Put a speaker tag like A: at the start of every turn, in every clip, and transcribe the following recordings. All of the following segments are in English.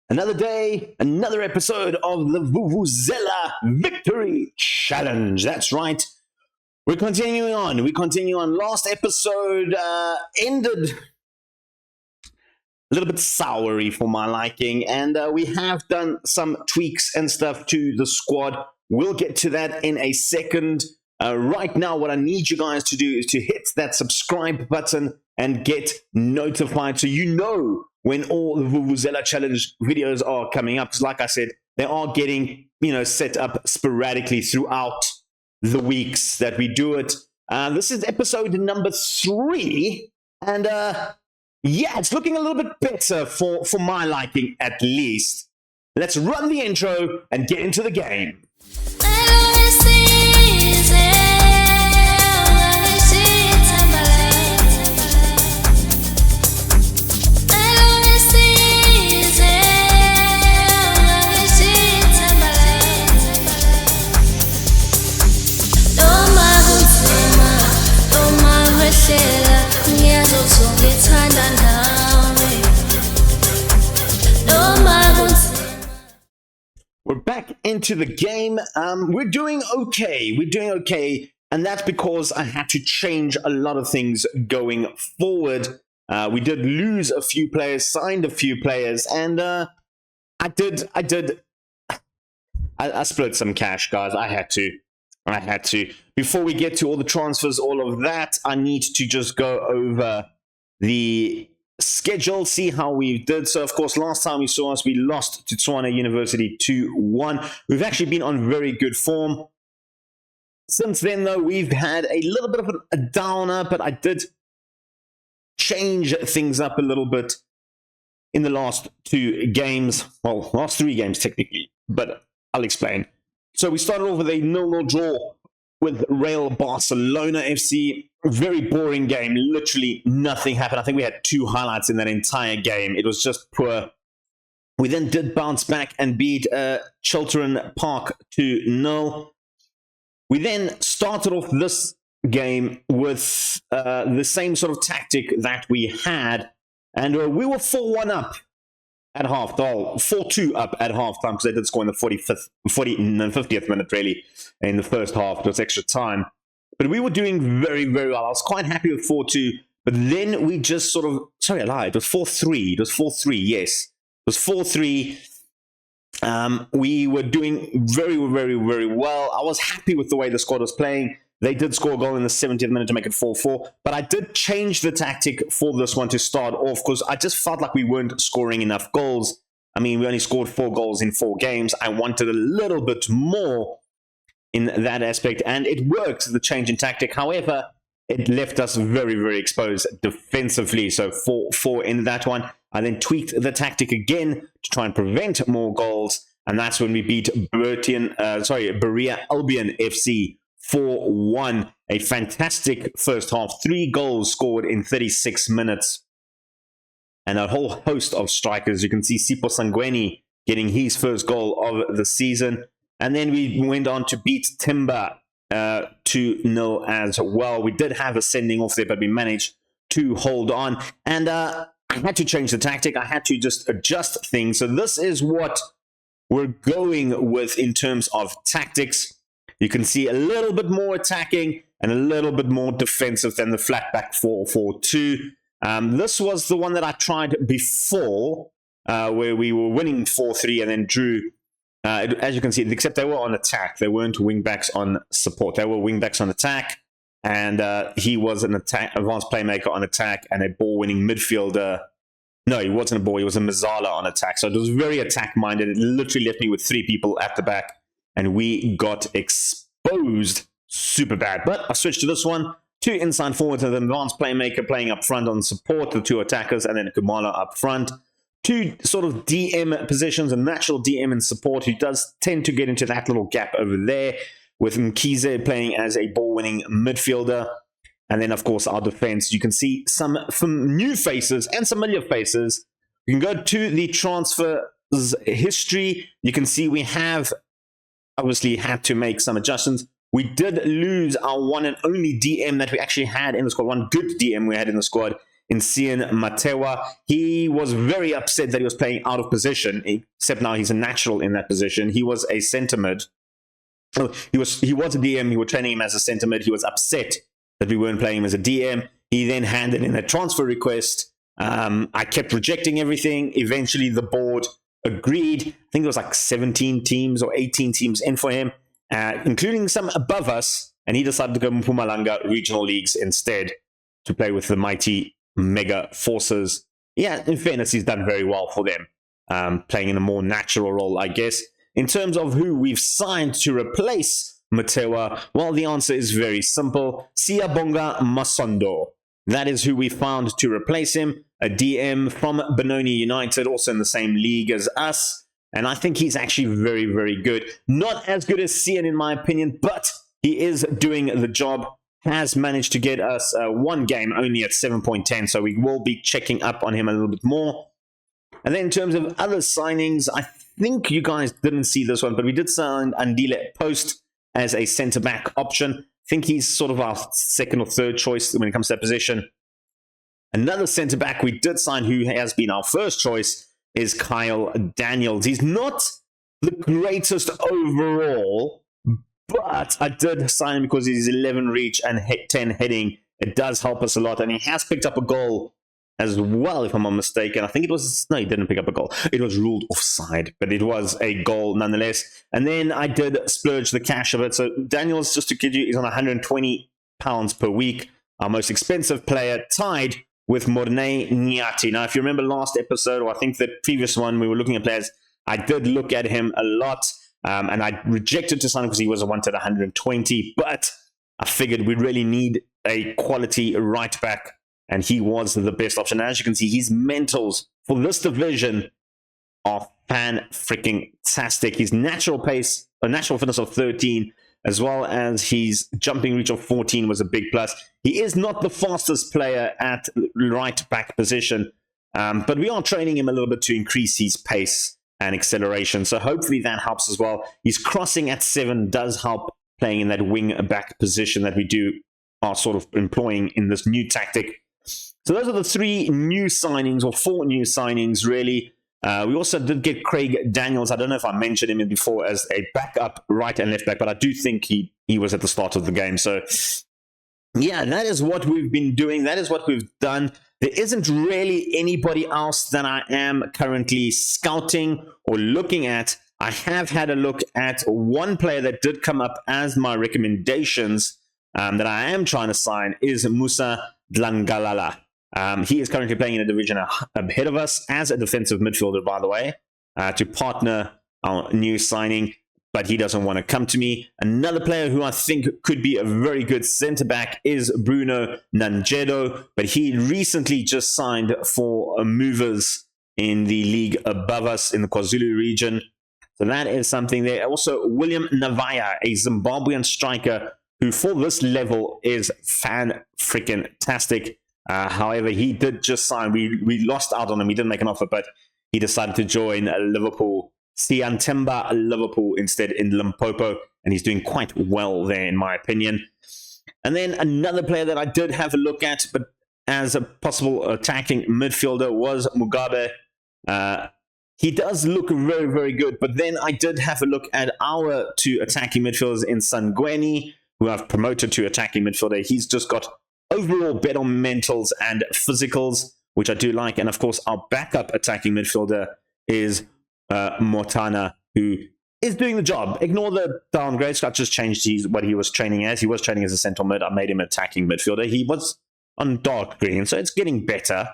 A: Another day, another episode of the Vuvuzela Victory Challenge. That's right. We're continuing on. Last episode ended a little bit soury for my liking, and we have done some tweaks and stuff to the squad. We'll get to that in a second. Right now, what I need you guys to do is to hit that subscribe button and get notified so you know when all the Vuvuzela Challenge videos are coming up. Because like I said, they are getting set up sporadically throughout the weeks that we do it. This is episode number 3, and yeah, it's looking a little bit better for my liking, at least. Let's run the intro and get into the game. We're back into the game. We're doing okay. And that's because I had to change a lot of things going forward. We did lose a few players, signed a few players, and I split some cash, guys. I had to. Before we get to all the transfers, all of that, I need to just go over the schedule, see how we did. So, of course, last time you saw us, we lost to Tshwane University 2-1. We've actually been on very good form. Since then, though, we've had a little bit of a downer, but I did change things up a little bit in the last 2 games. Well, last 3 games, technically, but I'll explain. So we started off with a 0-0 draw with Real Barcelona FC. Very boring game. Literally nothing happened. I think we had 2 highlights in that entire game. It was just poor. We then did bounce back and beat Chiltern Park 2-0. We then started off this game with the same sort of tactic that we had. And we were 4-1 up at half-time, 4-2 up at half-time, because they did score in the 50th minute, really, in the first half. It was extra time. But we were doing very, very well. I was quite happy with 4-2. But then we just sort of... Sorry, I lied. It was 4-3. It was 4-3, yes. It was 4-3. We were doing very, very, very well. I was happy with the way the squad was playing. They did score a goal in the 70th minute to make it 4-4. But I did change the tactic for this one to start off because I just felt like we weren't scoring enough goals. I mean, we only scored 4 goals in 4 games. I wanted a little bit more in that aspect, and it worked, the change in tactic. However, it left us very, very exposed defensively. So 4-4 in that one. I then tweaked the tactic again to try and prevent more goals, and that's when we beat Berea Albion FC 4-1. A fantastic first half. 3 goals scored in 36 minutes. And a whole host of strikers. You can see Sipho Sangweni getting his first goal of the season. And then we went on to beat Timber 2-0 as well. We did have a sending off there, but we managed to hold on. And I had to change the tactic. I had to just adjust things. So this is what we're going with in terms of tactics. You can see a little bit more attacking and a little bit more defensive than the flat back 4-4-2. This was the one that I tried before, where we were winning 4-3 and then drew. As you can see, except they were on attack. They weren't wing backs on support. They were wing backs on attack, and he was an advanced playmaker on attack and a ball-winning midfielder. No, he wasn't a ball. He was a Mazala on attack. So it was very attack-minded. It literally left me with 3 people at the back, and we got exposed super bad. But I switched to this one. 2 inside forwards and an advanced playmaker playing up front on support, the 2 attackers, and then Kumalo up front. 2 sort of DM positions, a natural DM in support who does tend to get into that little gap over there, with Mkize playing as a ball-winning midfielder. And then, of course, our defense. You can see some new faces and familiar faces. You can go to the transfer history. You can see we have obviously had to make some adjustments. We did lose our one and only DM that we actually had in the squad, one good DM we had in the squad, in Cian Matewa. He was very upset that he was playing out of position, except now he's a natural in that position. He was a centre mid. He was a DM. We were training him as a centre mid. He was upset that we weren't playing him as a DM. He then handed in a transfer request. I kept rejecting everything. Eventually, the board agreed. I think it was like 17 teams or 18 teams in for him, including some above us. And he decided to go Mpumalanga regional leagues instead to play with the mighty Mega Forces. Yeah, in fairness, he's done very well for them, playing in a more natural role, I guess. In terms of who we've signed to replace Matewa, well, the answer is very simple. Siyabonga Masondo. That is who we found to replace him. A DM from Benoni United, also in the same league as us. And I think he's actually very, very good. Not as good as Cian, in my opinion, but he is doing the job. Has managed to get us one game only at 7.10, so we will be checking up on him a little bit more. And then in terms of other signings, I think you guys didn't see this one, but we did sign Andile Post as a centre-back option. I think he's sort of our second or third choice when it comes to that position. Another centre-back we did sign who has been our first choice is Kyle Daniels. He's not the greatest overall, but I did sign him because he's 11 reach and 10 heading. It does help us a lot, and he has picked up a goal as well, if I'm not mistaken. I think it was... No, he didn't pick up a goal. It was ruled offside, but it was a goal nonetheless. And then I did splurge the cash of it. So Daniels, just to kid you, is on £120 per week. Our most expensive player, tied with Mornay Nyati. Now, if you remember last episode, or I think the previous one, we were looking at players, I did look at him a lot, and I rejected to sign him because he was wanted 120, but I figured we really need a quality right back, and he was the best option. And as you can see, his mentals for this division are fan-freaking-tastic. His natural pace, a natural fitness of 13, as well as his jumping reach of 14 was a big plus. He is not the fastest player at right back position, but we are training him a little bit to increase his pace and acceleration. So hopefully that helps as well. His crossing at 7 does help playing in that wing back position that we are sort of employing in this new tactic. So those are the 3 new signings, or 4 new signings really. We also did get Craig Daniels. I don't know if I mentioned him before as a backup right and left back, but I do think he was at the start of the game. So yeah, that is what we've been doing. That is what we've done. There isn't really anybody else that I am currently scouting or looking at. I have had a look at one player that did come up as my recommendations that I am trying to sign is Musa Dlangalala. He is currently playing in a division ahead of us as a defensive midfielder, by the way, to partner our new signing, but he doesn't want to come to me. Another player who I think could be a very good centre-back is Bruno Nanjedo, but he recently just signed for Movers in the league above us in the KwaZulu region. So that is something there. Also, William Navaya, a Zimbabwean striker who for this level is fan-freaking-tastic. However, he did just sign. We lost out on him. He didn't make an offer, but he decided to join Liverpool. Siantemba Liverpool instead in Limpopo, and he's doing quite well there, in my opinion. And then another player that I did have a look at, but as a possible attacking midfielder, was Mugabe. He does look very, very good, but then I did have a look at our 2 attacking midfielders in Sangweni, who I've promoted to attacking midfielder. He's just got overall better mentals and physicals, which I do like. And of course, our backup attacking midfielder is Mortana, who is doing the job. Ignore the downgrade. I just changed what he was training as. He was training as a central mid. I made him attacking midfielder. He was on dark green, so it's getting better.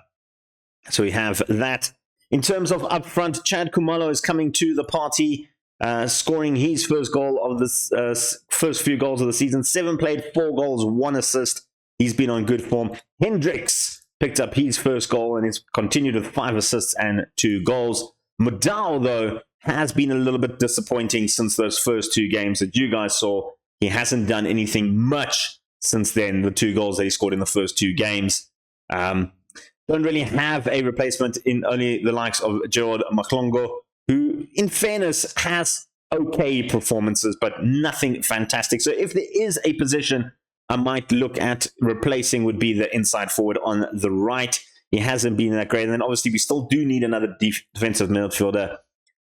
A: So we have that. In terms of up front, Chad Kumalo is coming to the party, scoring his first goal of the first few goals of the season. 7 played, 4 goals, 1 assist. He's been on good form. Hendricks picked up his first goal and has continued with 5 assists and 2 goals. Mudau, though, has been a little bit disappointing since those first 2 games that you guys saw. He hasn't done anything much since then, the 2 goals that he scored in the first 2 games. Don't really have a replacement in only the likes of Gerard Maklongo, who, in fairness, has okay performances, but nothing fantastic. So if there is a position I might look at replacing, would be the inside forward on the right. he hasn't been that great. And then obviously we still do need another defensive midfielder,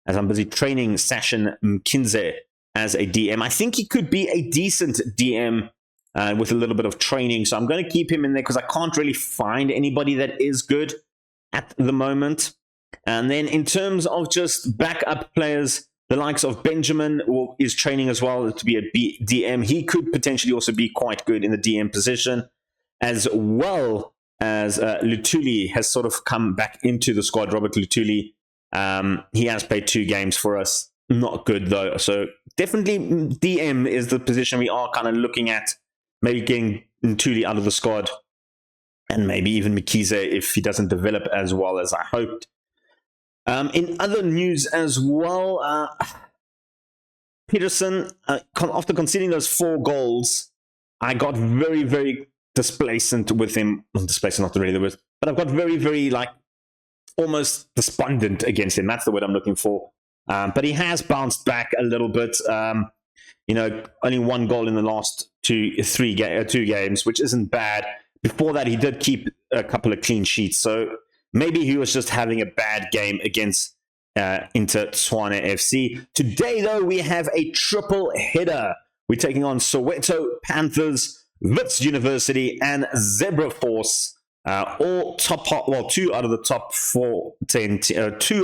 A: as I'm busy training Sachin Mkinze as a DM. I think he could be a decent DM with a little bit of training. So I'm going to keep him in there because I can't really find anybody that is good at the moment. And then in terms of just backup players, the likes of Benjamin is training as well to be a DM. He could potentially also be quite good in the DM position, as well as Lutuli has sort of come back into the squad. Robert Lutuli, he has played 2 games for us. Not good, though. So definitely DM is the position we are kind of looking at. Maybe getting Lutuli out of the squad, and maybe even Mkize if he doesn't develop as well as I hoped. In other news as well, Peterson, after conceding those 4 goals, I got very, very displacent with him. Well, displacent, not really the word, but I've got very, very, almost despondent against him. That's the word I'm looking for. But he has bounced back a little bit. Only 1 goal in the last 2 games, which isn't bad. Before that, he did keep a couple of clean sheets. So maybe he was just having a bad game against Inter Tshwane FC. Today, though, we have a triple header. We're taking on Soweto Panthers, Wits University, and Zebra Force. All top, 2 out of the top 2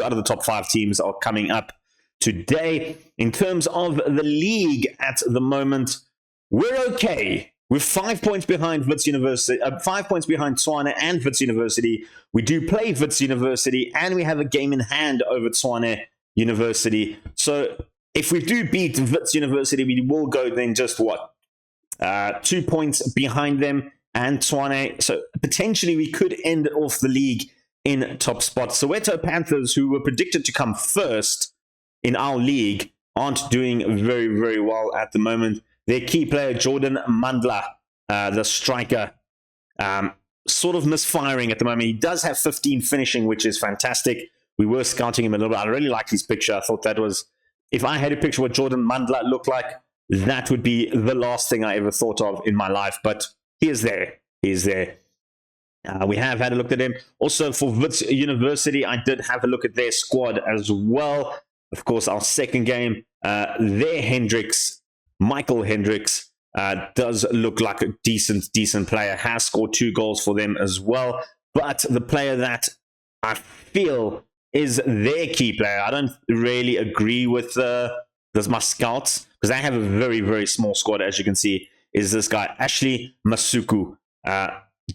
A: out of the top 5 teams are coming up today. In terms of the league at the moment, we're okay. We're 5 points behind Wits University, 5 points behind Tshwane and Wits University. We do play Wits University, and we have a game in hand over Tshwane University. So if we do beat Wits University, we will go then just 2 points behind them and Tshwane. So potentially we could end off the league in top spot. Soweto Panthers, who were predicted to come first in our league, aren't doing very, very well at the moment. Their key player, Jordan Mandla, the striker, sort of misfiring at the moment. He does have 15 finishing, which is fantastic. We were scouting him a little bit. I really liked his picture. I thought that was, if I had a picture what Jordan Mandla looked like, that would be the last thing I ever thought of in my life. But he is there. He is there. We have had a look at him. Also, for Wits University, I did have a look at their squad as well. Of course, our second game, Michael Hendricks, does look like a decent player. Has scored 2 goals for them as well. But the player that I feel is their key player, I don't really agree with my scouts, because they have a very, very small squad, as you can see, is this guy, Ashley Masuku.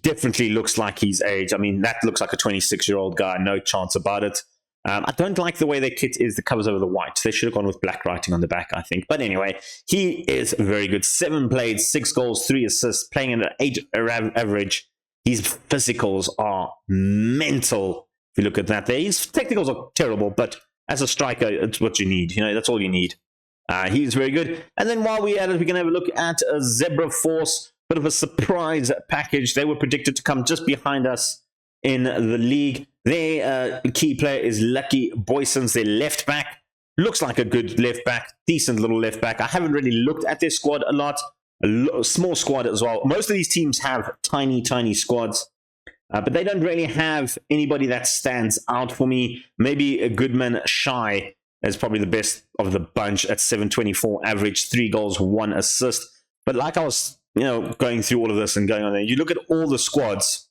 A: Definitely looks like he's aged. I mean, that looks like a 26-year-old guy, no chance about it. I don't like the way their kit is, the covers over the white. They should have gone with black writing on the back, I think. But anyway, he is very good. 7 played, 6 goals, 3 assists, playing at an 8 average. His physicals are mental. If you look at that, his technicals are terrible, but as a striker, it's what you need. That's all you need. He's very good. And then while we're at it, we can have a look at Zebra Force. Bit of a surprise package. They were predicted to come just behind us in the league. Their key player is Lucky Boysons, their left back. Looks like a good left back, decent little left back. I haven't really looked at their squad a lot. A small squad as well. Most of these teams have tiny squads, but they don't really have anybody that stands out for me. Maybe a Goodman Shy is probably the best of the bunch at 724 average, 3 goals, 1 assist. But like I was, going through all of this and going on there, you look at all the squads,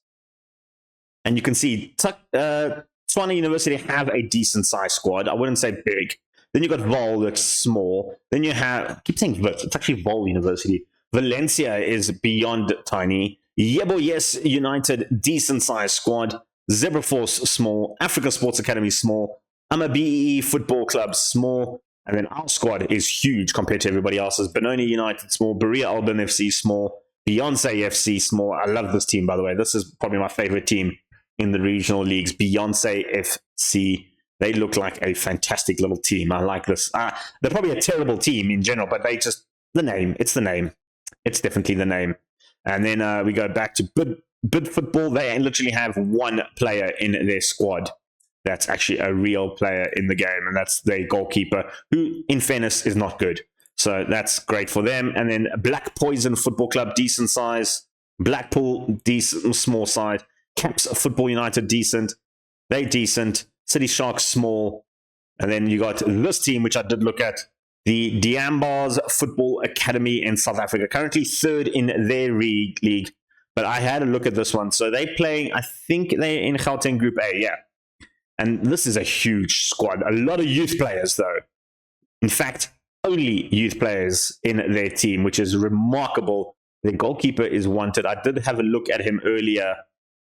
A: and you can see Tshwane University have a decent sized squad. I wouldn't say big. Then you've got Vol, that's small. Then you have, I keep saying Wits, it's actually Vol University. Valencia is beyond tiny. Yebo Yes United, decent sized squad. Zebra Force, small. Africa Sports Academy, small. BEE Football Club, small. And then our squad is huge compared to everybody else's. Benoni United, small. Berea Alban FC, small. Beyonce FC, small. I love this team, by the way. This is probably my favorite team in the regional leagues. Beyonce FC. They look like a fantastic little team. I like this. They're probably a terrible team in general, but they just, the name. It's the name. It's definitely the name. And then we go back to Bid Football. They literally have 1 player in their squad that's actually a real player in the game, and that's their goalkeeper, who, in fairness, is not good. So that's great for them. And then Black Poison Football Club, decent size. Blackpool, decent, small size. Caps Football United, decent. They decent. City Sharks, small. And then you got this team, which I did look at, the Diambars Football Academy in South Africa, currently third in their league. But I had a look at this one. So they playing, I think they're in Gauteng Group A, yeah. And this is a huge squad. A lot of youth players, though. In fact, only youth players in their team, which is remarkable. The goalkeeper is wanted. I did have a look at him earlier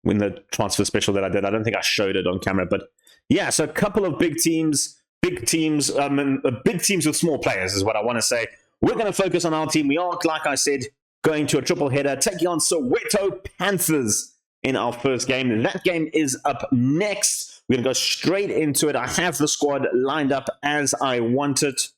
A: in the transfer special that I did. I don't think I showed it on camera, but yeah, so a couple of big teams with small players is what I want to say. We're going to focus on our team. We are, like I said, going to a triple header, taking on Soweto Panthers in our first game. That game is up next. We're going to go straight into it. I have the squad lined up as I want it.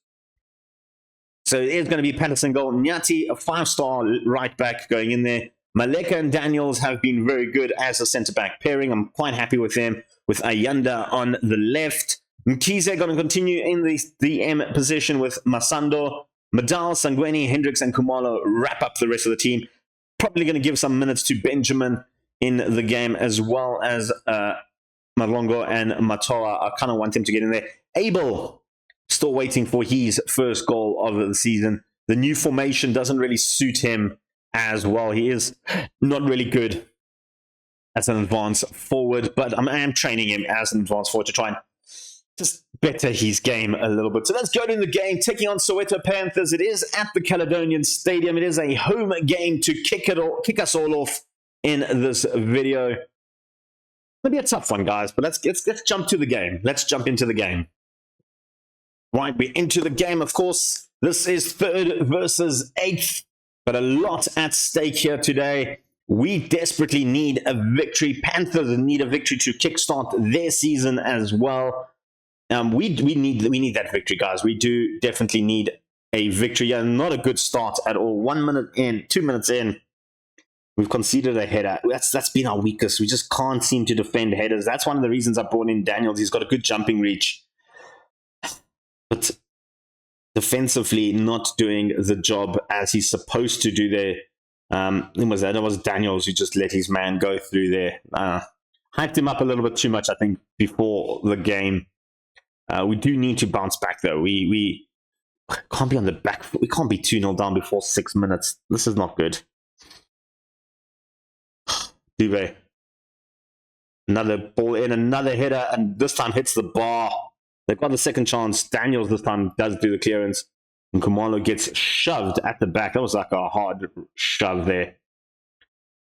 A: So it is going to be Patterson goal. Nyati, a 5-star right back going in there. Maleka and Daniels have been very good as a centre-back pairing. I'm quite happy with them, with Ayanda on the left. Mkize going to continue in the DM position with Masando. Madal, Sangweni, Hendricks, and Kumalo wrap up the rest of the team. Probably going to give some minutes to Benjamin in the game, as well as Malongo and Matoa. I kind of want him to get in there. Abel, still waiting for his first goal of the season. The new formation doesn't really suit him as well. He is not really good as an advanced forward, but I am training him as an advanced forward to try and just better his game a little bit. So let's go to the game, taking on Soweto Panthers. It is at the Caledonian Stadium. It is a home game to kick us all off in this video. It'll be a tough one, guys, but let's jump to the game. Let's jump into the game. Right, we're into the game, of course. This is 3rd versus 8th, but a lot at stake here today. We desperately need a victory. Panthers need a victory to kickstart their season as well. We need that victory, guys. We do definitely need a victory. Yeah, not a good start at all. 1 minute in, 2 minutes in, we've conceded a header. That's been our weakest. We just can't seem to defend headers. That's one of the reasons I brought in Daniels. He's got a good jumping reach, but defensively not doing the job as he's supposed to do there. It was Daniels who just let his man go through there. Hyped him up a little bit too much, I think, before the game. We do need to bounce back, though. We can't be on the back foot. We can't be 2-0 down before 6 minutes. This is not good. Dube. Another ball in, another header, and this time hits the bar. They've got the second chance. Daniels this time does do the clearance. And Kumalo gets shoved at the back. That was like a hard shove there.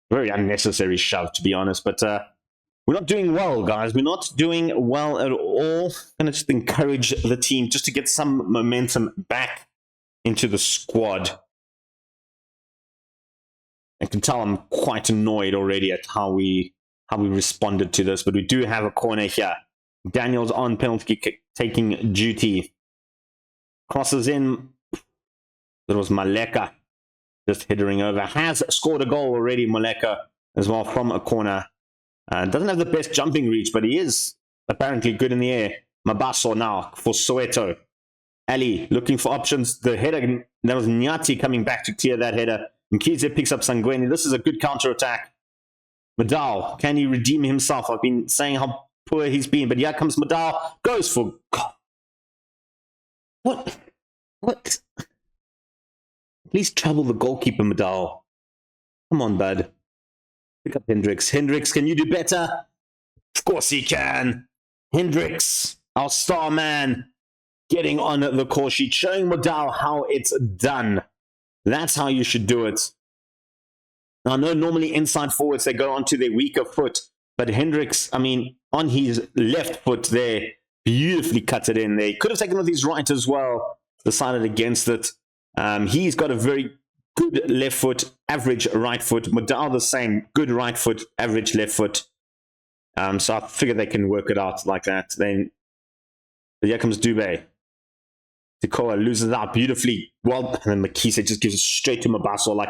A: Very unnecessary shove, to be honest. But we're not doing well, guys. We're not doing well at all. I'm going to just encourage the team just to get some momentum back into the squad. I can tell I'm quite annoyed already at how we responded to this. But we do have a corner here. Daniels on penalty kick, taking duty. Crosses in. That was Maleka just headering over. Has scored a goal already, Maleka, as well, from a corner. Doesn't have the best jumping reach, but he is apparently good in the air. Mabaso now for Soweto. Ali looking for options. The header, that was Nyati coming back to clear that header. Mkize picks up Sangweni. This is a good counter-attack. Madal, can he redeem himself? I've been saying how poor he's been, but here comes Madal. Goes for... God. What? At least trouble the goalkeeper, Madal. Come on, bud. Pick up Hendricks. Hendricks, can you do better? Of course he can. Hendricks, our star man, getting on the call sheet, showing Madal how it's done. That's how you should do it. Now, I know normally inside forwards, they go onto their weaker foot, but Hendricks, I mean, on his left foot there, beautifully cut it in there. He could have taken with his right as well, decided against it. He's got a very good left foot, average right foot. Madal the same, good right foot, average left foot. So I figure they can work it out like that. Then here comes Dube. Tekoa loses out beautifully. Well, and then Makisa just gives it straight to Mabaso. Like,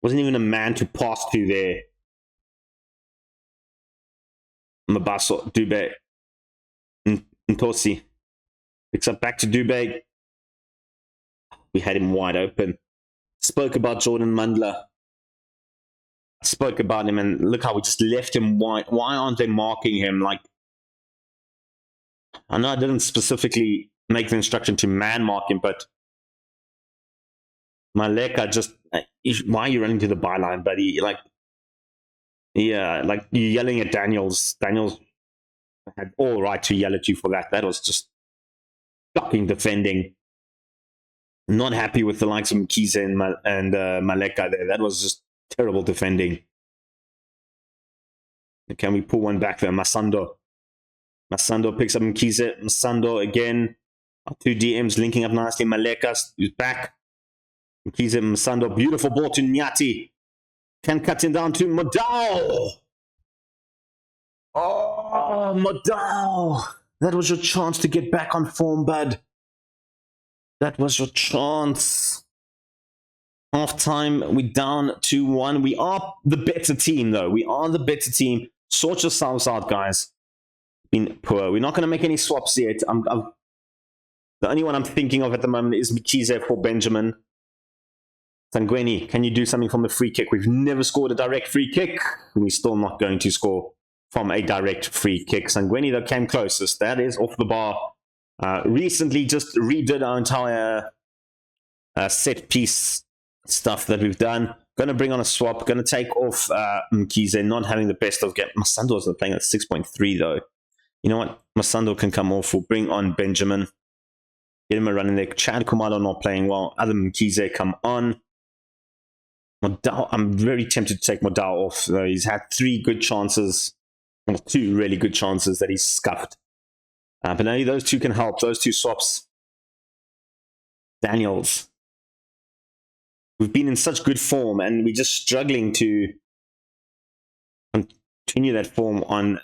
A: wasn't even a man to pass to there. Mabaso, Dube, Ntosi picks up back to Dube. We had him wide open. Spoke about Jordan Mundler. I spoke about him, and look how we just left him wide. Why aren't they marking him? Like, I know I didn't specifically make the instruction to man mark him, but Maleka just, why are you running to the byline, buddy? Like, yeah, like you're yelling at Daniels. Daniels had all right to yell at you for that. That was just shocking defending. Not happy with the likes of Mkhize and Maleka there. That was just terrible defending. Can we pull one back there? Masando picks up Mkhize. Masando again. Our two DMs linking up nicely. Maleka is back. Mkhize, Masando. Beautiful ball to Nyati. Can cut him down to Modal. Oh, Modal. That was your chance to get back on form, bud. That was your chance. Half time, we're down 2-1. We are the better team, though. We are the better team. Sort yourselves out, guys. Been poor. We're not going to make any swaps yet. The only one I'm thinking of at the moment is Mkhize for Benjamin. Sangweni, can you do something from the free kick? We've never scored a direct free kick. We're still not going to score from a direct free kick. Sangweni, though, came closest. That is off the bar. Recently just redid our entire set piece stuff that we've done. Going to bring on a swap. Going to take off Mkhize, not having the best of game. Masando's playing at 6.3 though. You know what? Masando can come off. We'll bring on Benjamin. Get him a run in there. Chad Kumalo not playing well. Other Mkhize come on. Modal, I'm very tempted to take Modal off though. He's had 3 good chances. Or 2 really good chances that he's scuffed. But now those 2 can help. Those 2 swaps. Daniels. We've been in such good form, and we're just struggling to continue that form on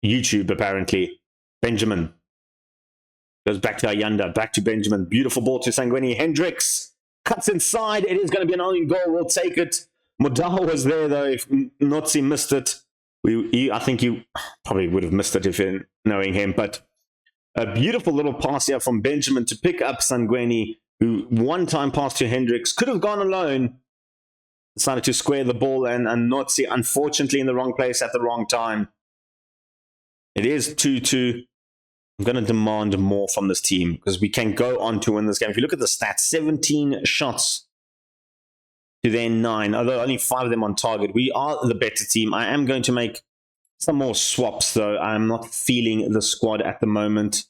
A: YouTube, apparently. Benjamin. Goes back to Ayanda. Back to Benjamin. Beautiful ball to Sangweni. Hendricks. Cuts inside. It is going to be an own goal. We'll take it. Modal was there, though. If Notsi missed it, I think you probably would have missed it if you're knowing him. But a beautiful little pass here from Benjamin to pick up Sangweni, who one-time pass to Hendricks. Could have gone alone. Decided to square the ball, and Notsi, unfortunately, in the wrong place at the wrong time. It is 2-2. I'm going to demand more from this team because we can go on to win this game. If you look at the stats, 17 shots to their 9, although only 5 of them on target. We are the better team. I am going to make some more swaps, though. I'm not feeling the squad at the moment.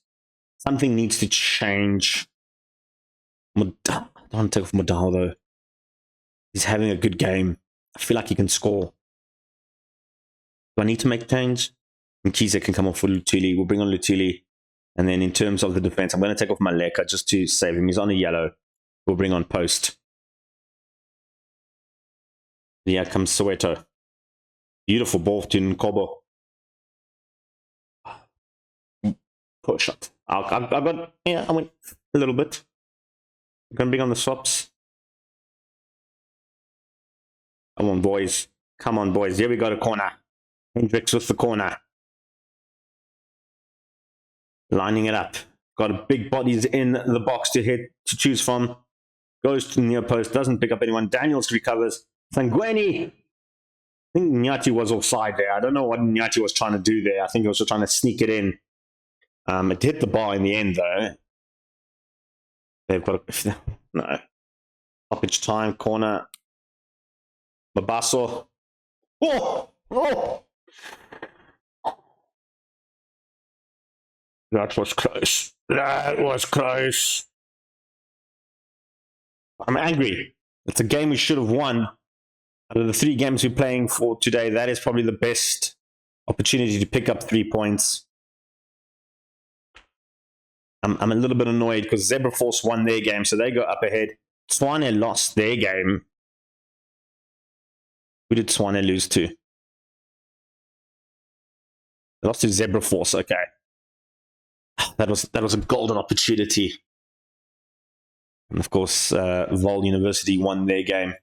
A: Something needs to change. I don't want to take off Modal, though. He's having a good game. I feel like he can score. Do I need to make a change? Mkhize can come off for Lutuli. We'll bring on Lutuli. And then in terms of the defense, I'm going to take off Maleka just to save him. He's on a yellow. We'll bring on Post. Yeah, comes Soweto. Beautiful ball to Nkobo. Push up. I've got, yeah, I went a little bit. I'm going to bring on the swaps. Come on, boys. Come on, boys. Here we got a corner. Hendricks with the corner. Lining it up. Got big bodies in the box to hit, to choose from. Goes to the near post. Doesn't pick up anyone. Daniels recovers. Sangweni. I think Nyati was offside there. I don't know what Nyati was trying to do there. I think he was just trying to sneak it in. It hit the bar in the end, though. They've got a... No. Stoppage time. Corner. Mabaso. Oh! Oh! That was close. That was close. I'm angry. It's a game we should have won. Out of the 3 games we're playing for today, that is probably the best opportunity to pick up 3 points. I'm a little bit annoyed because Zebra Force won their game, so they go up ahead. Swane lost their game. Who did Swane lose to? They lost to Zebra Force, okay. That was a golden opportunity. And of course, Vol University won their game,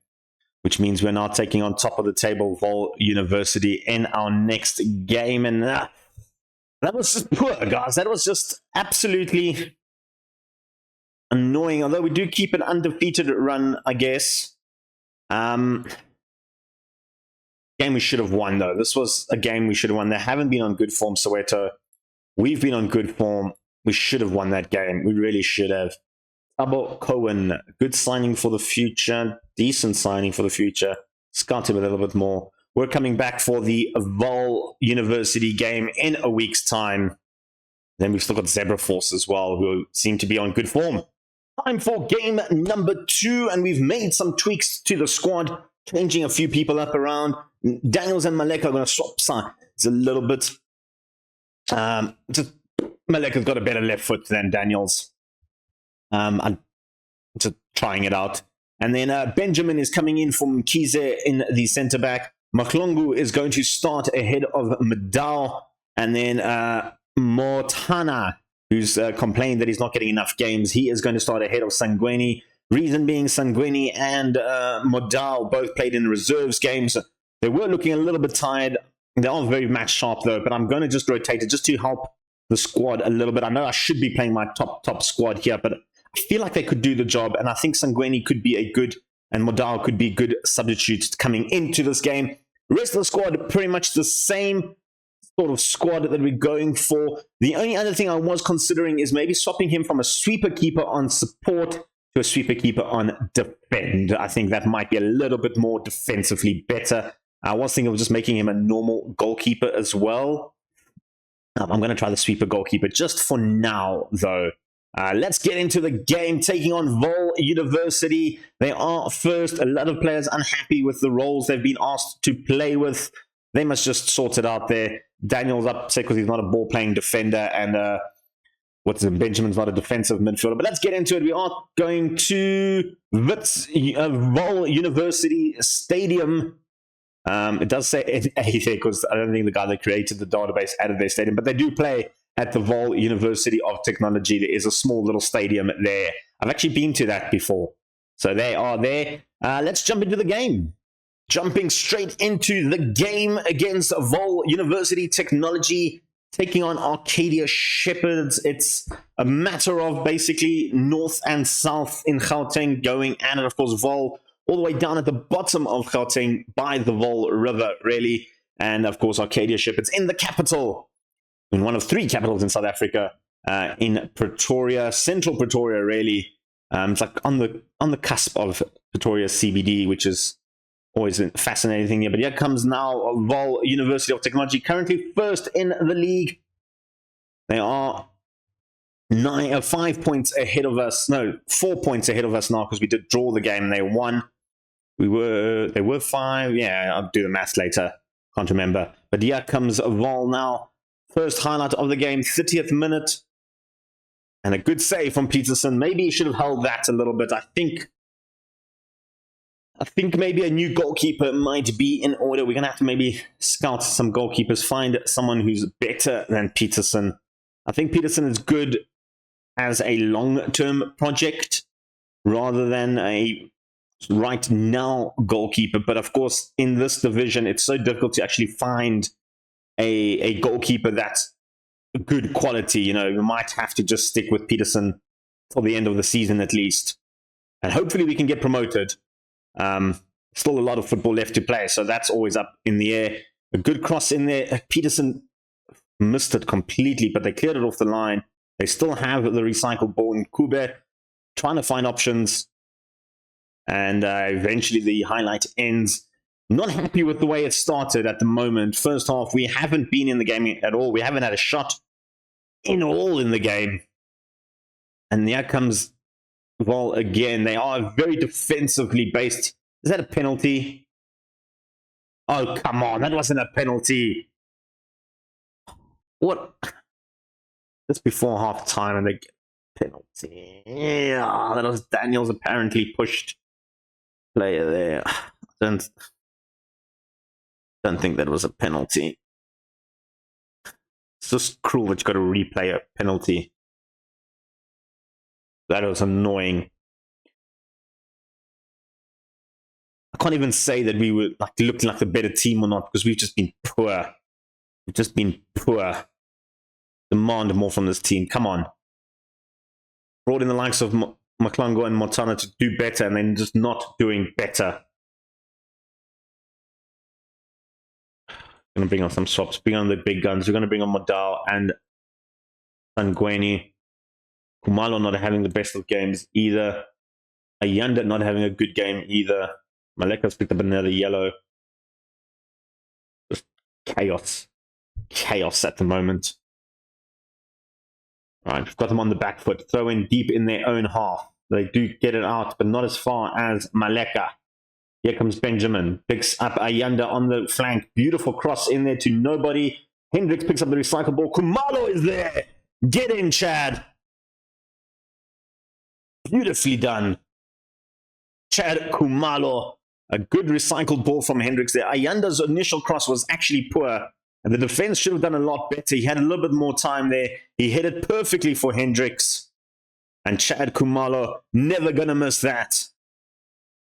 A: which means we're now taking on top of the table Vol University in our next game. And that was just poor, guys. That was just absolutely annoying. Although we do keep an undefeated run, I guess. Game we should have won, though. This was a game we should have won. They haven't been on good form, Soweto. We've been on good form. We should have won that game. We really should have. Thabo Cohen, good signing for the future. Decent signing for the future. Scout him a little bit more. We're coming back for the Vol University game in a week's time. Then we've still got Zebra Force as well, who seem to be on good form. Time for game number 2, and we've made some tweaks to the squad, changing a few people up around. Daniels and Malek are going to swap sides a little bit. Malek has got a better left foot than Daniels. I'm just trying it out. And then Benjamin is coming in from Kize in the centre-back. Maklongu is going to start ahead of Madao. And then Mortana, who's complained that he's not getting enough games, he is going to start ahead of Sangweni. Reason being, Sangweni and Modal both played in reserves games. They were looking a little bit tired. They are very match sharp, though, but I'm going to just rotate it just to help the squad a little bit. I know I should be playing my top squad here, but I feel like they could do the job, and I think Sangweni could be a good, and Modal could be good substitutes coming into this game. The rest of the squad, pretty much the same sort of squad that we're going for. The only other thing I was considering is maybe swapping him from a sweeper keeper on support to a sweeper keeper on defend. I think that might be a little bit more defensively better. I was thinking of just making him a normal goalkeeper as well. I'm going to try the sweeper goalkeeper just for now, though. Let's get into the game, taking on Vol University. They are first. A lot of players unhappy with the roles they've been asked to play with. They must just sort it out there. Daniel's upset because he's not a ball-playing defender, and Benjamin's not a defensive midfielder. But let's get into it. We are going to Vol University Stadium. It does say A there because I don't think the guy that created the database added their stadium, but they do play at the Vol University of Technology. There is a small little stadium there. I've actually been to that before. So they are there. Let's jump into the game. Jumping straight into the game against Vol University Technology, taking on Arcadia Shepherds. It's a matter of basically north and south in Gauteng going at it. Of course, Vol all the way down at the bottom of Gauteng by the Vol River, really. And of course, Arcadia Shepherds in the capital, in one of 3 capitals in South Africa, in Pretoria, central Pretoria, really. It's like on the cusp of Pretoria CBD, which is always a fascinating thing here. But here comes now Vol University of Technology, currently first in the league. They are 5 points ahead of us. No, 4 points ahead of us now because we did draw the game and they won. They were 5. Yeah, I'll do the maths later. Can't remember. But here comes Vol now. First highlight of the game, 30th minute. And a good save from Peterson. Maybe he should have held that a little bit. I think maybe a new goalkeeper might be in order. We're going to have to maybe scout some goalkeepers, find someone who's better than Peterson. I think Peterson is good as a long-term project rather than a right now goalkeeper. But of course, in this division, it's so difficult to actually find a goalkeeper that's good quality. You know, we might have to just stick with Peterson till the end of the season at least. And hopefully we can get promoted. Still a lot of football left to play, so that's always up in the air. A good cross in there. Peterson missed it completely, but they cleared it off the line. They still have the recycled ball in Kube, trying to find options. And eventually the highlight ends. Not happy with the way it started at the moment. First half, we haven't been in the game at all. We haven't had a shot in all in the game. And here comes Vol again. They are very defensively based. Is that a penalty? Oh, come on. That wasn't a penalty. What? Just before half time and they get a penalty. Yeah, that was Daniels apparently pushed player there. I don't think that was a penalty. It's just cruel that you got to replay a penalty. That was annoying. I can't even say that we were like looking like the better team or not because we've just been poor. We've just been poor. Demand more from this team. Come on. Brought in the likes of Maklongo and Montana to do better and then just not doing better. Going to bring on some swaps. Bring on the big guns. We're going to bring on Modal and Sangweni. Kumalo not having the best of games either. Ayanda not having a good game either. Maleka's picked up another yellow. Just chaos. Chaos at the moment. All right, we've got them on the back foot. Throw in deep in their own half. They do get it out, but not as far as Maleka. Here comes Benjamin. Picks up Ayanda on the flank. Beautiful cross in there to nobody. Hendricks picks up the recycle ball. Kumalo is there. Get in, Chad. Beautifully done. Chad Kumalo. A good recycled ball from Hendricks there. Ayanda's initial cross was actually poor. And the defense should have done a lot better. He had a little bit more time there. He hit it perfectly for Hendricks. And Chad Kumalo, never going to miss that.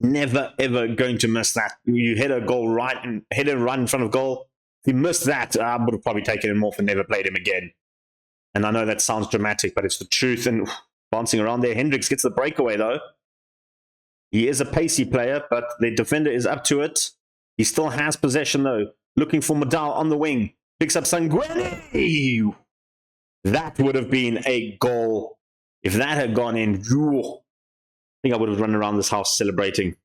A: Never, ever going to miss that. You hit a goal right and hit it right in front of goal. If you missed that, I would have probably taken him off and never played him again. And I know that sounds dramatic, but it's the truth. And bouncing around there, Hendricks gets the breakaway, though. He is a pacey player, but the defender is up to it. He still has possession, though. Looking for Modal on the wing. Picks up Sangweni. That would have been a goal. If that had gone in, I think I would have run around this house celebrating.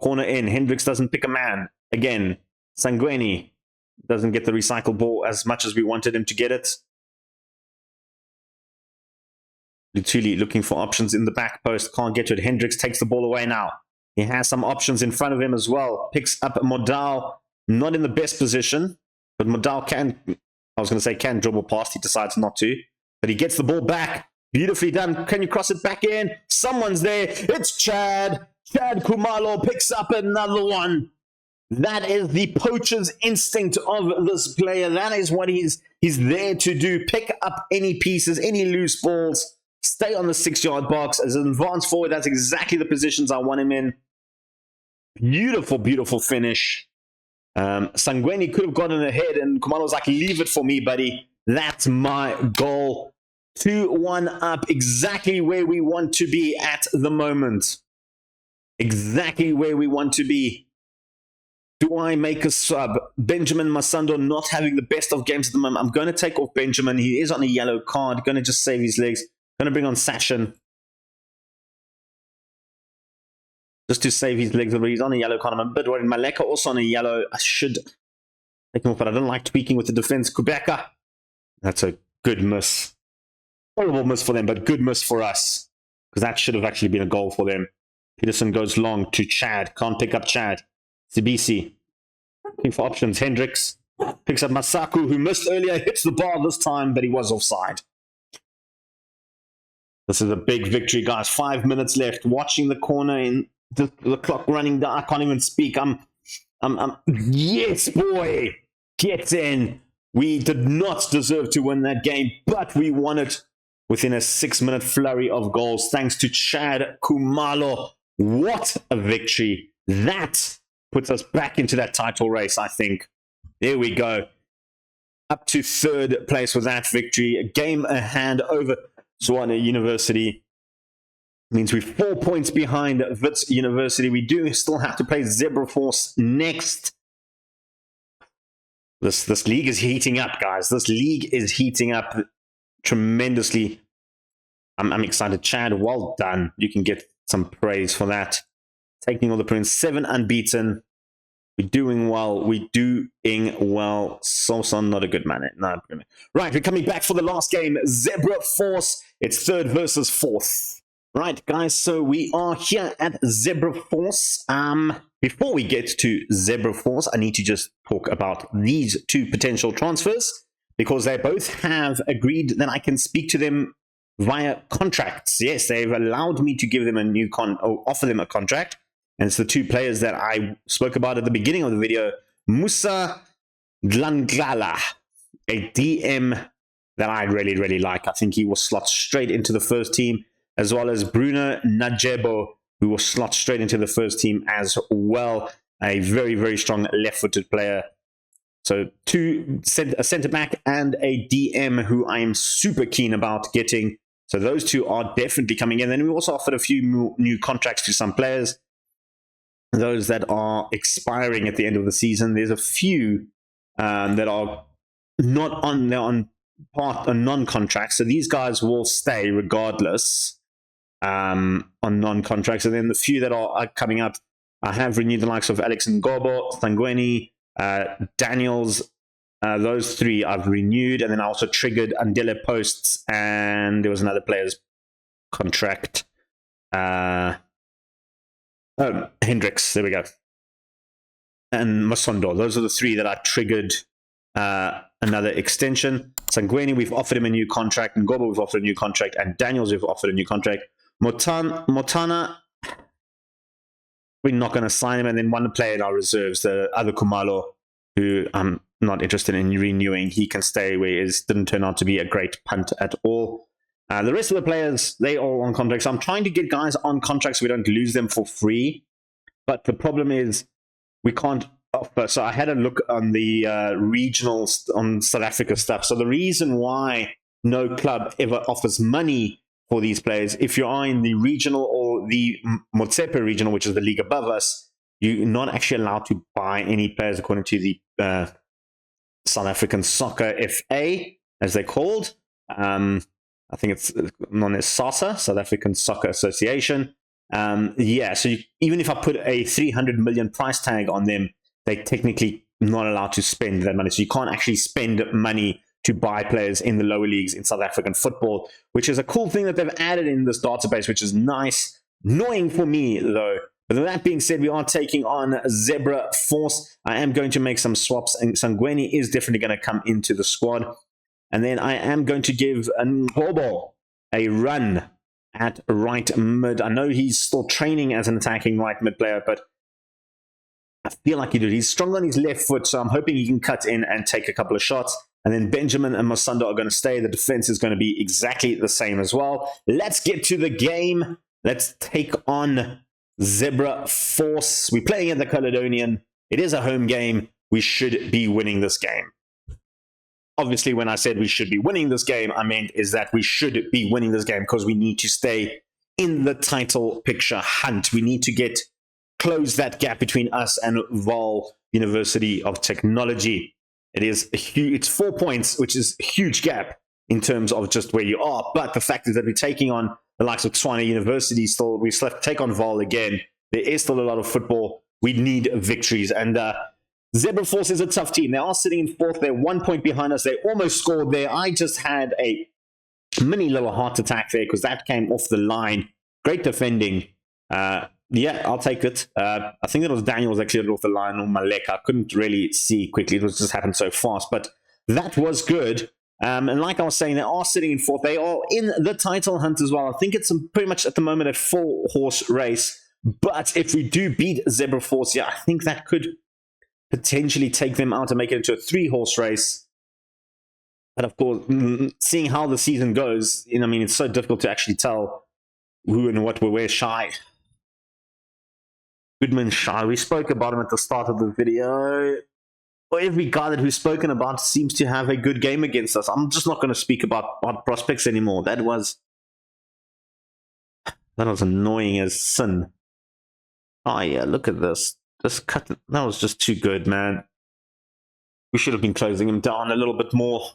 A: Corner in. Hendricks doesn't pick a man. Again, Sangweni doesn't get the recycle ball as much as we wanted him to get it. Lutuli looking for options in the back post. Can't get to it. Hendricks takes the ball away now. He has some options in front of him as well. Picks up Modal. Not in the best position. But Modal can dribble past. He decides not to. But he gets the ball back. Beautifully done. Can you cross it back in? Someone's there. It's Chad. Chad Kumalo picks up another one. That is the poacher's instinct of this player. That is what he's there to do. Pick up any pieces, any loose balls. Stay on the 6-yard box. As an advanced forward, that's exactly the positions I want him in. Beautiful, beautiful finish. Sangweni could have gotten ahead, and Kumalo was like, leave it for me, buddy. That's my goal. 2-1 up, exactly where we want to be at the moment. Exactly where we want to be. Do I make a sub? Benjamin Masando not having the best of games at the moment. I'm going to take off Benjamin. He is on a yellow card. Going to just save his legs. Going to bring on Sashin. Just to save his legs. He's on a yellow card. I'm a bit worried. Maleka also on a yellow. I should take him off, but I don't like tweaking with the defense. Kubeka. That's a good miss. Horrible miss for them, but good miss for us. Because that should have actually been a goal for them. Peterson goes long to Chad. Can't pick up Chad. Sibisi. Looking for options. Hendricks. Picks up Masaku, who missed earlier. Hits the bar this time, but he was offside. This is a big victory, guys. 5 minutes left. Watching the corner in the clock running down. I can't even speak. Yes, boy. Get in. We did not deserve to win that game, but we won it within a 6-minute flurry of goals. Thanks to Chad Kumalo. What a victory. That puts us back into that title race, I think. There we go. Up to 3rd place with that victory. A game ahead over Zwana University. Means we're 4 points behind Wits University. We do still have to play Zebra Force next. This league is heating up, guys. This league is heating up tremendously. I'm excited. Chad, well done. You can get some praise for that. Taking all the points. 7 unbeaten. We're doing well. We're doing well. Sosan, not a good man. No. Right, we're coming back for the last game. Zebra Force. It's 3rd versus 4th. Right, guys, so we are here at Zebra Force. Before we get to Zebra Force, I need to just talk about these 2 potential transfers because they both have agreed that I can speak to them via contracts. Yes, they've allowed me to give them a new offer them a contract. And it's the 2 players that I spoke about at the beginning of the video. Musa Dlanglala, a DM that I really, really like. I think he will slot straight into the first team, as well as Bruno Najebo, who will slot straight into the first team as well. A very, very strong left-footed player. So a centre-back and a DM who I am super keen about getting. So those 2 are definitely coming in. Then we also offered a few new contracts to some players. Those that are expiring at the end of the season. There's a few that are not on, they're on part on non-contract. So these guys will stay regardless on non-contracts. And then the few that are coming up, I have renewed the likes of Alex Ngobo, Sangweni, Daniels. Those three I've renewed. And then I also triggered Andele Posts, and there was another player's contract. Hendricks, there we go. And Masondo. Those are the three that I triggered another extension. Sangweni, we've offered him a new contract. Ngobo, we've offered a new contract. And Daniels, we've offered a new contract. Motana, we're not going to sign him. And then one player in our reserves, the other Kumalo, who I'm not interested in renewing. He can stay where he is. Didn't turn out to be a great punt at all. The rest of the players, they all on contracts. I'm trying to get guys on contracts so we don't lose them for free. But the problem is we can't offer. So I had a look on the regional, on South Africa stuff. So the reason why no club ever offers money for these players, if you are in the regional or the Motsepe regional, which is the league above us, you're not actually allowed to buy any players according to the South African Soccer FA, as they're called. I think it's known as SASA, South African Soccer Association. So even if I put a 300 million price tag on them, they're technically not allowed to spend that money. So you can't actually spend money to buy players in the lower leagues in South African football, which is a cool thing that they've added in this database, which is nice. Annoying for me, though. But with that being said, we are taking on Zebra Force. I am going to make some swaps, and Sangweni is definitely going to come into the squad. And then I am going to give Ngobo a run at right mid. I know he's still training as an attacking right mid player, but I feel like he's strong on his left foot, so I'm hoping he can cut in and take a couple of shots. And then Benjamin and Masando are going to stay. The defense is going to be exactly the same as well. Let's get to the game. Let's take on Zebra Force. We're playing at the Caledonian. It is a home game. We should be winning this game. Obviously, when I said we should be winning this game, I meant is that we should be winning this game because we need to stay in the title picture hunt. We need to close that gap between us and Vaal University of Technology. It's 4 points, which is a huge gap in terms of just where you are. But the fact is that we're taking on the likes of Tshwane University still. We still have to take on Vaal again. There is still a lot of football. We need victories. And Zebra Force is a tough team. They are sitting in fourth. They're 1 point behind us. They almost scored there. I just had a mini little heart attack there because that came off the line. Great defending. Yeah, I'll take it. I think it was Daniels actually off the line, or Malek. I couldn't really see quickly. It was just happened so fast. But that was good. And like I was saying, they are sitting in fourth. They are in the title hunt as well. I think it's pretty much at the moment a 4-horse race. But if we do beat Zebra Force, yeah, I think that could potentially take them out and make it into a 3-horse race. But of course, seeing how the season goes, it's so difficult to actually tell who and what we're shy. Goodman shy. We spoke about him at the start of the video. Every guy that we've spoken about seems to have a good game against us. I'm just not going to speak about prospects anymore. That was annoying as sin. Oh yeah, look at this. Just cut it. That was just too good, man. We should have been closing him down a little bit more.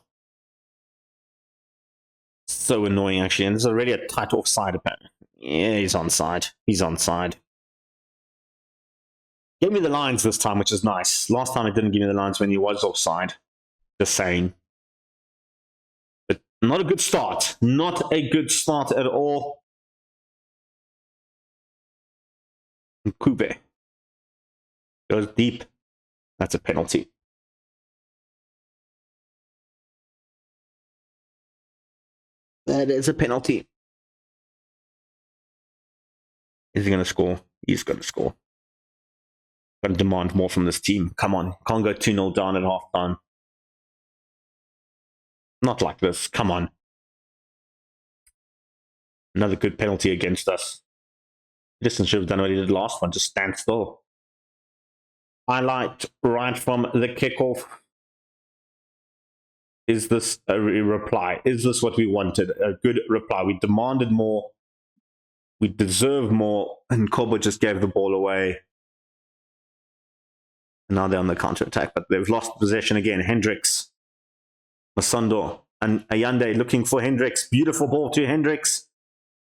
A: So annoying, actually. And there's already a tight offside, apparently. Yeah, he's onside. He's onside. Gave me the lines this time, which is nice. Last time it didn't give me the lines when he was offside. Just saying. But not a good start. Not a good start at all. Kube goes deep. That's a penalty. That is a penalty. Is he going to score? He's going to score. Got to demand more from this team. Come on. Can't go 2-0 down at halftime. Not like this. Come on. Another good penalty against us. Distance should have done what he did last one. Just stand still. Highlight right from the kickoff. Is this a reply? Is this what we wanted? A good reply. We demanded more. We deserve more. And Kobo just gave the ball away. Now they're on the counter-attack, but they've lost possession again. Hendricks, Masondo, and Ayande looking for Hendricks. Beautiful ball to Hendricks.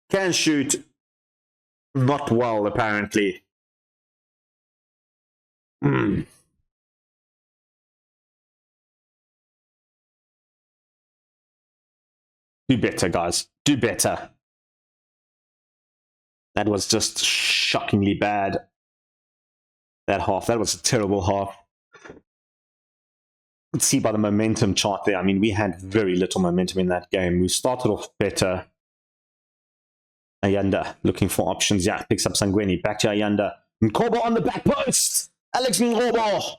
A: Can shoot. Not well, apparently. Do better, guys. Do better. That was just shockingly bad. That half. That was a terrible half. Let's see by the momentum chart there. I mean, we had very little momentum in that game. We started off better. Ayanda looking for options. Yeah, picks up Sangweni. Back to Ayanda. Nkobo on the back post. Alex Nkobo.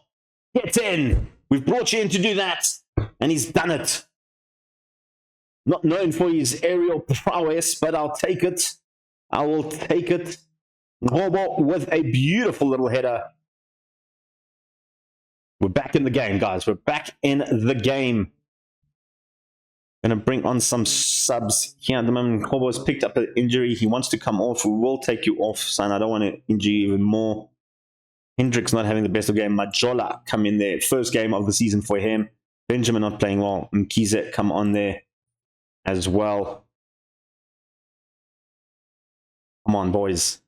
A: Get in. We've brought you in to do that. And he's done it. Not known for his aerial prowess, but I'll take it. I will take it. Nkobo with a beautiful little header. We're back in the game, guys. We're back in the game. Going to bring on some subs here at the moment. Nkobo has picked up an injury. He wants to come off. We will take you off, son. I don't want to injure you even more. Hendricks not having the best of game. Majola come in there. First game of the season for him. Benjamin not playing well. Mkize come on there as well. Come on, boys.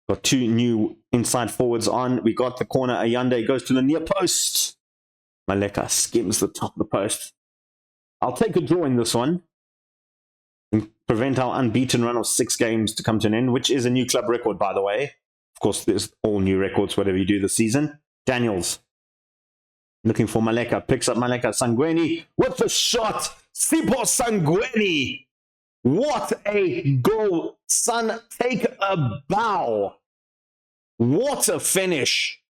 A: Got two new inside forwards on. We got the corner. Ayande goes to the near post. Maleka skims the top of the post. I'll take a draw in this one and prevent our unbeaten run of 6 games to come to an end, which is a new club record, by the way. Of course, there's all new records, whatever you do this season. Daniels looking for Maleka. Picks up Maleka. Sangweni with the shot. Sipo Sangweni. What a goal. Son, take a bow. What a finish.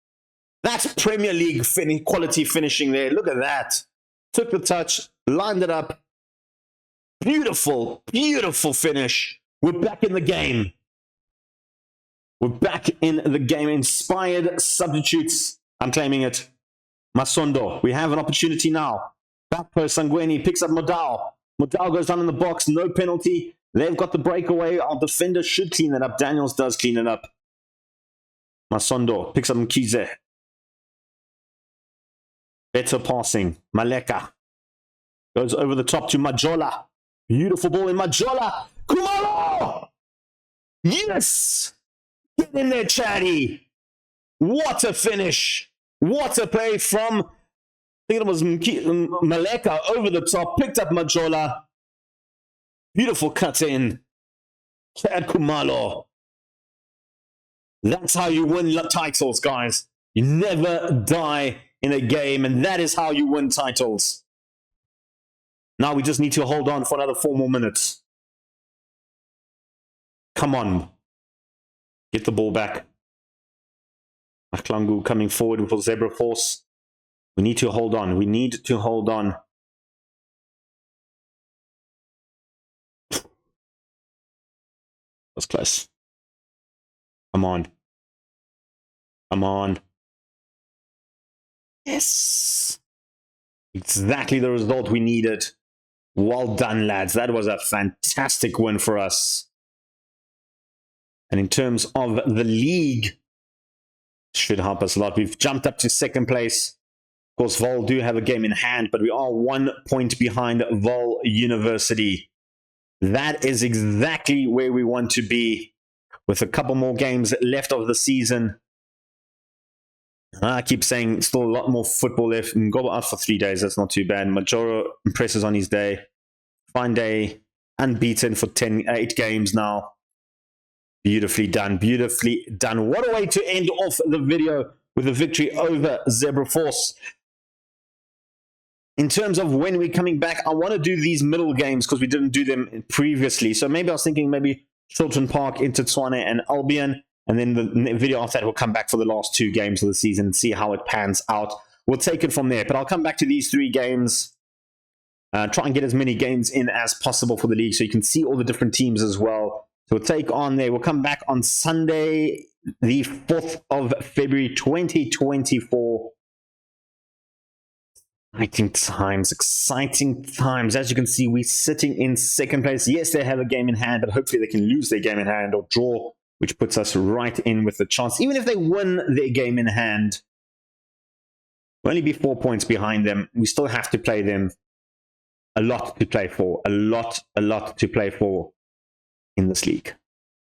A: That's Premier League quality finishing there. Look at that. Took the touch, lined it up. Beautiful, beautiful finish. We're back in the game. We're back in the game. Inspired substitutes. I'm claiming it. Masondo. We have an opportunity now. Back post Sangweni picks up Modal. Modal goes down in the box. No penalty. They've got the breakaway. Our defender should clean it up. Daniels does clean it up. Masondo picks up Mkize. Better passing. Maleka goes over the top to Majola. Beautiful ball in Majola. Kumalo! Yes! Get in there, Chatty. What a finish. What a play from, I think it was Maleka over the top. Picked up Majola. Beautiful cut in. Chad Kumalo. That's how you win titles, guys. You never die in a game, and that is how you win titles. Now we just need to hold on for another 4 more minutes. Come on. Get the ball back. Maklangu coming forward for Zebra Force. We need to hold on. We need to hold on. That's close. Come on. Come on. Yes. Exactly the result we needed. Well done, lads. That was a fantastic win for us. And in terms of the league, should help us a lot. We've jumped up to 2nd place. Of course, Vol do have a game in hand, but we are 1 point behind Vol University. That is exactly where we want to be, with a couple more games left of the season. I keep saying still a lot more football left. And go out for 3 days. That's not too bad. Majoro impresses on his day. Fine day. Unbeaten for 8 games now. Beautifully done. Beautifully done. What a way to end off the video with a victory over Zebra Force. In terms of when we're coming back, I want to do these middle games because we didn't do them previously. So maybe I was thinking maybe Chiltern Park, Inter Tshwane and Albion. And then the video after that will come back for the last 2 games of the season and see how it pans out. We'll take it from there. But I'll come back to these 3 games. Try and get as many games in as possible for the league so you can see all the different teams as well. So we'll take on there. We'll come back on Sunday, the 4th of February, 2024. Exciting times, exciting times. As you can see, we're sitting in 2nd place. Yes, they have a game in hand, but hopefully they can lose their game in hand or draw, which puts us right in with the chance. Even if they win their game in hand, We'll only be 4 points behind them. We still have to play them. A lot to play for. A lot to play for in this league.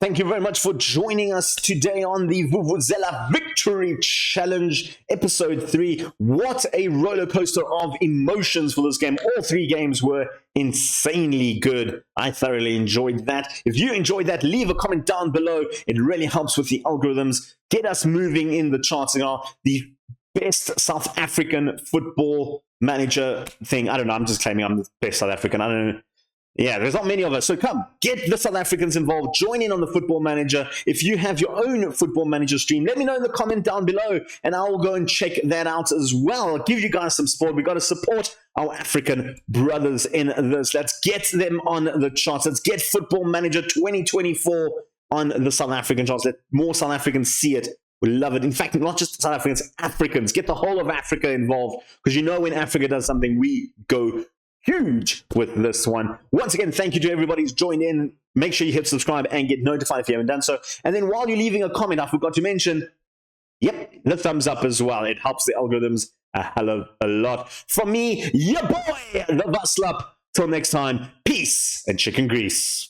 A: Thank you very much for joining us today on the Vuvuzela Victory Challenge, Episode 3. What a roller coaster of emotions for this game. All 3 games were insanely good. I thoroughly enjoyed that. If you enjoyed that, leave a comment down below. It really helps with the algorithms. Get us moving in the charts. The best South African football manager thing. I don't know. I'm just claiming I'm the best South African. I don't know. Yeah, there's not many of us. So come, get the South Africans involved. Join in on the Football Manager. If you have your own Football Manager stream, let me know in the comment down below, and I will go and check that out as well. I'll give you guys some support. We've got to support our African brothers in this. Let's get them on the charts. Let's get Football Manager 2024 on the South African charts. Let more South Africans see it. We love it. In fact, not just South Africans, Africans. Get the whole of Africa involved, because when Africa does something, we go huge with this one. Once again, thank you to everybody who's joined in. Make sure you hit subscribe and get notified if you haven't done so. And then while you're leaving a comment, I forgot to mention, the thumbs up as well. It helps the algorithms a hell of a lot. From me, your boy, the Vaslap. Till next time, peace and chicken grease.